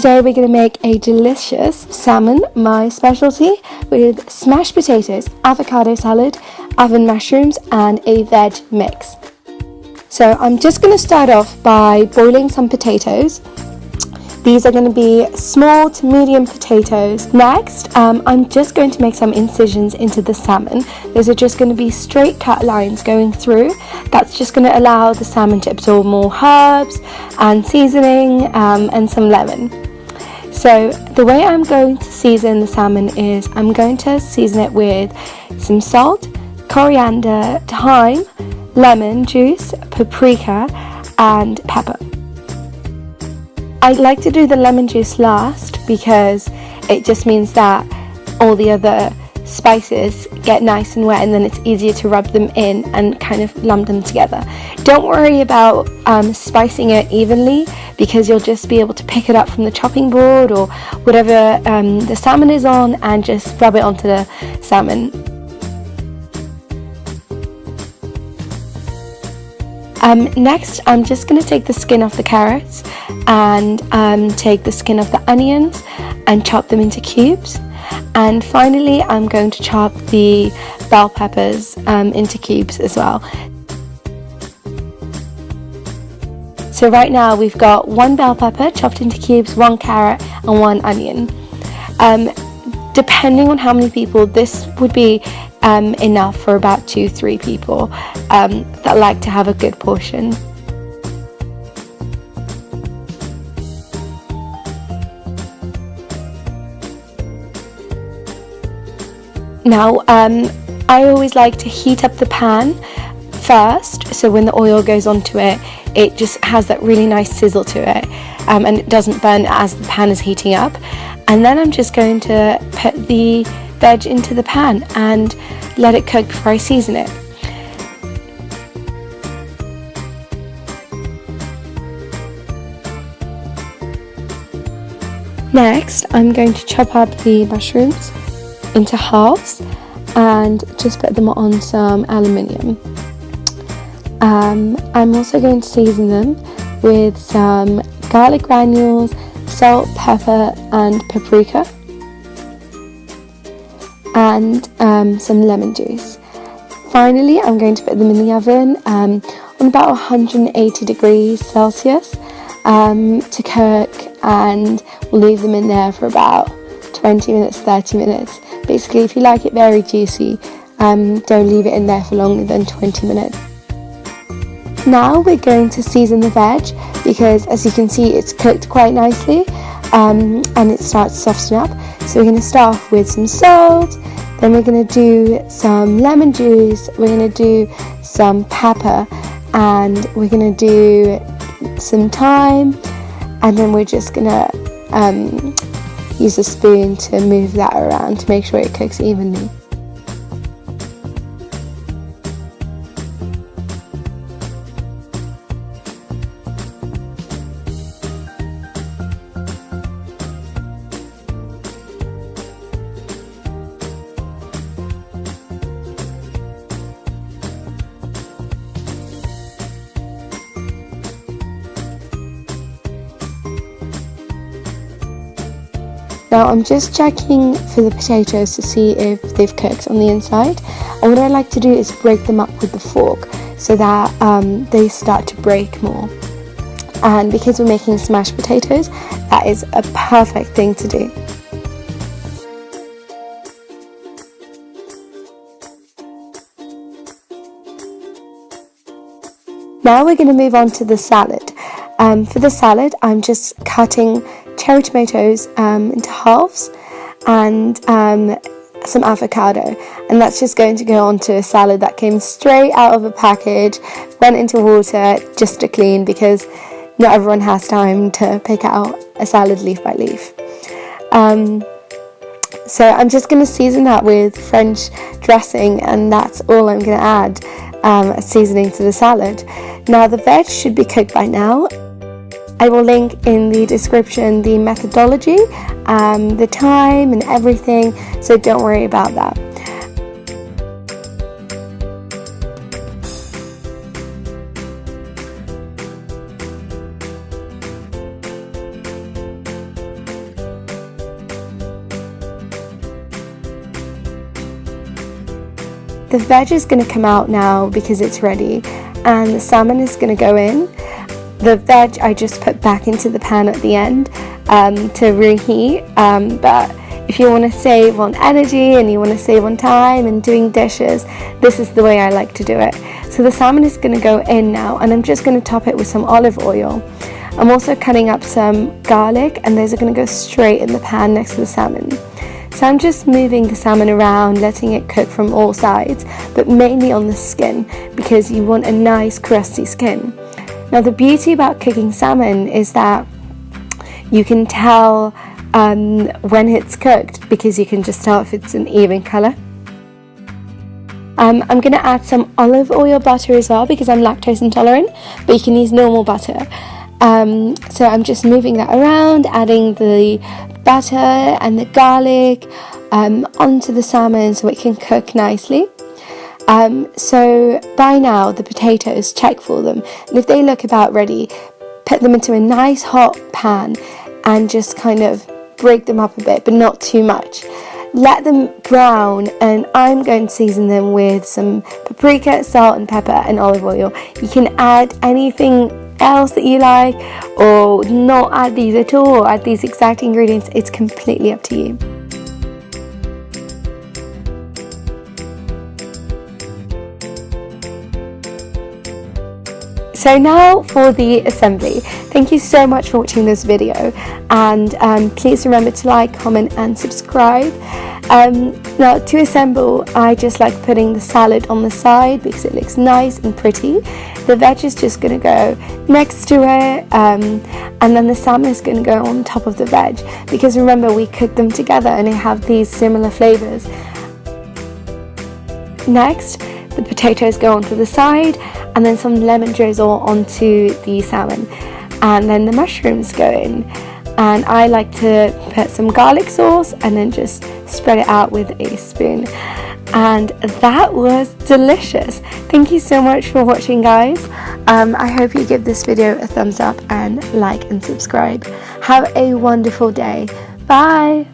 Today we're going to make a delicious salmon, my specialty, with smashed potatoes, avocado salad, oven mushrooms and a veg mix. So I'm just going to start off by boiling some potatoes. These are going to be small to medium potatoes. Next, I'm just going to make some incisions into the salmon. Those are just going to be straight cut lines going through. That's just going to allow the salmon to absorb more herbs and seasoning and some lemon. So the way I'm going to season the salmon is I'm going to season it with some salt, coriander, thyme, lemon juice, paprika and pepper. I like to do the lemon juice last because it just means that all the other spices get nice and wet and then it's easier to rub them in and kind of lump them together. Don't worry about spicing it evenly because you'll just be able to pick it up from the chopping board or whatever the salmon is on and just rub it onto the salmon. Next, I'm just going to take the skin off the carrots and take the skin off the onions and chop them into cubes. And finally, I'm going to chop the bell peppers into cubes as well. So right now we've got one bell pepper chopped into cubes, one carrot and one onion. Depending on how many people, this would be enough for about 2-3 people that like to have a good portion. Now I always like to heat up the pan first, so when the oil goes onto it, it just has that really nice sizzle to it and it doesn't burn as the pan is heating up. And then I'm just going to put the veg into the pan and let it cook before I season it. Next, I'm going to chop up the mushrooms into halves and just put them on some aluminium. I'm also going to season them with some garlic granules, salt, pepper and paprika and some lemon juice. Finally, I'm going to put them in the oven on about 180 degrees Celsius to cook, and we'll leave them in there for about 20 minutes, 30 minutes. Basically, if you like it very juicy, don't leave it in there for longer than 20 minutes. Now we're going to season the veg because, as you can see, it's cooked quite nicely and it starts to soften up. So we're going to start off with some salt, then we're going to do some lemon juice, we're going to do some pepper, and we're going to do some thyme, and then we're just going to use a spoon to move that around to make sure it cooks evenly. Now I'm just checking for the potatoes to see if they've cooked on the inside, and what I like to do is break them up with the fork so that they start to break more. And because we're making smashed potatoes, that is a perfect thing to do. Now we're going to move on to the salad. For the salad, I'm just cutting cherry tomatoes into halves and some avocado, and that's just going to go onto a salad that came straight out of a package, went into water just to clean because not everyone has time to pick out a salad leaf by leaf. So I'm just going to season that with French dressing, and that's all I'm going to add as seasoning to the salad. Now the veg should be cooked by now. I will link in the description the methodology, the time and everything, so don't worry about that. the veg is going to come out now because it's ready, and the salmon is going to go in. The veg I just put back into the pan at the end to reheat, but if you want to save on energy and you want to save on time and doing dishes, this is the way I like to do it. So the salmon is going to go in now, and I'm just going to top it with some olive oil. I'm also cutting up some garlic, and those are going to go straight in the pan next to the salmon. So I'm just moving the salmon around, letting it cook from all sides, but mainly on the skin, because you want a nice crusty skin. Now the beauty about cooking salmon is that you can tell when it's cooked, because you can just tell if it's an even colour. I'm going to add some olive oil butter as well, because I'm lactose intolerant, but you can use normal butter. So I'm just moving that around, adding the butter and the garlic onto the salmon so it can cook nicely. So by now the potatoes, check for them, and if they look about ready, put them into a nice hot pan and just kind of break them up a bit, but not too much. Let them brown, and I'm going to season them with some paprika, salt and pepper and olive oil. You can add anything else that you like, or not add these at all, or add these exact ingredients. It's completely up to you. So now for the assembly. Thank you so much for watching this video, and please remember to like, comment and subscribe. Now to assemble, I just like putting the salad on the side because it looks nice and pretty. The veg is just going to go next to it, and then the salmon is going to go on top of the veg, because remember we cook them together and they have these similar flavours. Next, the potatoes go onto the side, and then some lemon drizzle onto the salmon, and then the mushrooms go in. And I like to put some garlic sauce and then just spread it out with a spoon. And that was delicious. Thank you so much for watching, guys. I hope you give this video a thumbs up and like and subscribe. Have a wonderful day. Bye.